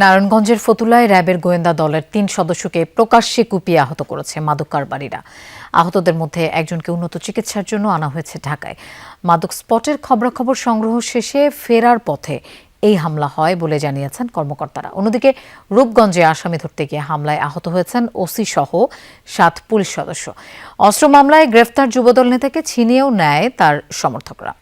নারায়ণগঞ্জের ফতুল্লায় র্যাবের গোয়েন্দা দলের ৩ সদস্যকে প্রকাশ্যে কুপিয়ে আহত করেছে মাদক কারবারিরা। আহতদের মধ্যে একজনকে উন্নত চিকিৎসার জন্য আনা হয়েছে ঢাকায়। মাদক স্পটের খবরাখবর সংগ্রহ শেষে ফেরার পথে এই হামলা হয় বলে জানিয়েছেন কর্মকর্তারা। অন্যদিকে রূপগঞ্জে আসামি ধরতে গিয়ে হামলায় আহত হয়েছেন ওসি সহ ৭ পুলিশ সদস্য। অস্ত্র মামলায় গ্রেফতার যুবদল নেতাকে ছিনিয়েও নেয় তার সমর্থকরা।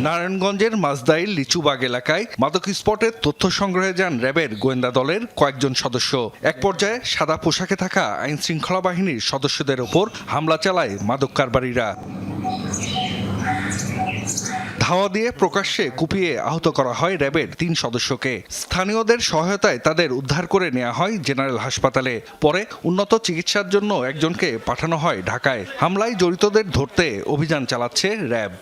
নারায়ণগঞ্জের মাজদাইল লিচুবাগ এলাকায় মাদক স্পটের তথ্য সংগ্রহে যান র্যাবের গোয়েন্দা দলের কয়েকজন সদস্য। এক পর্যায়ে সাদা পোশাকে থাকা আইন শৃঙ্খলা বাহিনীর সদস্যদের ওপর হামলা চালায় মাদক কারবারিরা। ধাওয়া দিয়ে প্রকাশ্যে কুপিয়ে আহত করা হয় র্যাবের ৩ সদস্যকে। স্থানীয়দের সহায়তায় তাদের উদ্ধার করে নেওয়া হয় জেনারেল হাসপাতালে। পরে উন্নত চিকিৎসার জন্য একজনকে পাঠানো হয় ঢাকায়। হামলায় জড়িতদের ধরতে অভিযান চালাচ্ছে র্যাব।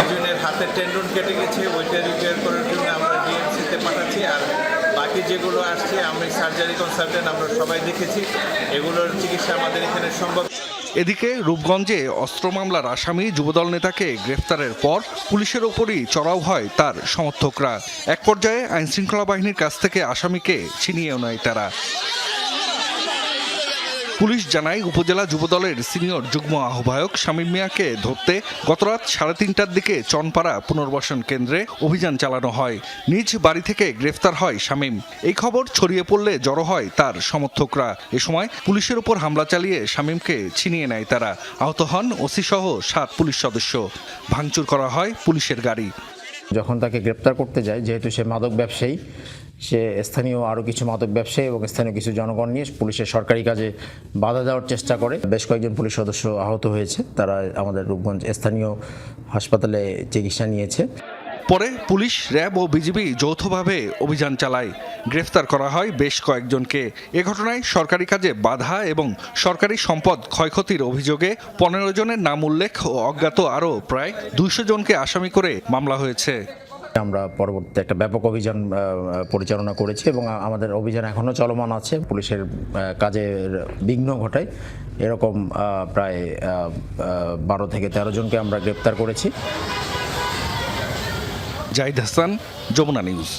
একজনের হাতের টেন্ডন কেটে গেছে, ওইটা রিপেয়ার করার জন্য আমরা ডিএমসিতে পাঠাচ্ছি। আর বাকি যেগুলো আসছে আমি সার্জারি কনসালটেন্ট আমরা সবাই দেখেছি, এগুলোর চিকিৎসা আমাদের এখানে সম্ভব। এদিকে রূপগঞ্জে অস্ত্র মামলার আসামি যুবদল নেতাকে গ্রেফতারের পর পুলিশের ওপরই চড়াও হয় তার সমর্থকরা। এক পর্যায়ে আইনশৃঙ্খলা বাহিনীর কাছ থেকে আসামিকে ছিনিয়েও নেয় তারা। পুলিশ জানায় উপজেলা যুবদলের সিনিয়র যুগ্ম আহ্বায়ক শামীম মিয়াকে ধরতে গতরাত 3:30টার দিকে চনপাড়া পুনর্বাসন কেন্দ্রে অভিযান চালানো হয়। নিজ বাড়ি থেকে গ্রেফতার হয় শামীম। এই খবর ছড়িয়ে পড়লে জড়ো হয় তার সমর্থকরা। এ সময় পুলিশের উপর হামলা চালিয়ে শামীমকে ছিনিয়ে নেয় তারা। আহত হন ওসি সহ 7 পুলিশ সদস্য। ভাঙচুর করা হয় পুলিশের গাড়ি। যখন তাকে গ্রেপ্তার করতে যায়, যেহেতু সে মাদক ব্যবসায়ী, সে স্থানীয় আরও কিছু মাদক ব্যবসায়ী এবং স্থানীয় কিছু জনগণ নিয়ে পুলিশের সরকারি কাজে বাধা দেওয়ার চেষ্টা করে। বেশ কয়েকজন পুলিশ সদস্য আহত হয়েছে, তারা আমাদের রূপগঞ্জ স্থানীয় হাসপাতালে চিকিৎসা নিয়েছে। পরে পুলিশ, র্যাব ও বিজিবি যৌথভাবে অভিযান চালায়। গ্রেফতার করা হয় বেশ কয়েকজনকে। এ ঘটনায় সরকারি কাজে বাধা এবং সরকারি সম্পদ ক্ষয়ক্ষতির অভিযোগে 15 জনের নাম উল্লেখ ও অজ্ঞাত আরও প্রায় 200 জনকে আসামি করে মামলা হয়েছে। আমরা পরবর্তীতে একটা ব্যাপক অভিযান পরিচালনা করেছি এবং আমাদের অভিযান এখনও চলমান আছে। পুলিশের কাজের বিঘ্ন ঘটায় এরকম প্রায় 12 থেকে 13 জনকে আমরা গ্রেপ্তার করেছি। জাহিদ হাসান, যমুনা নিউজ।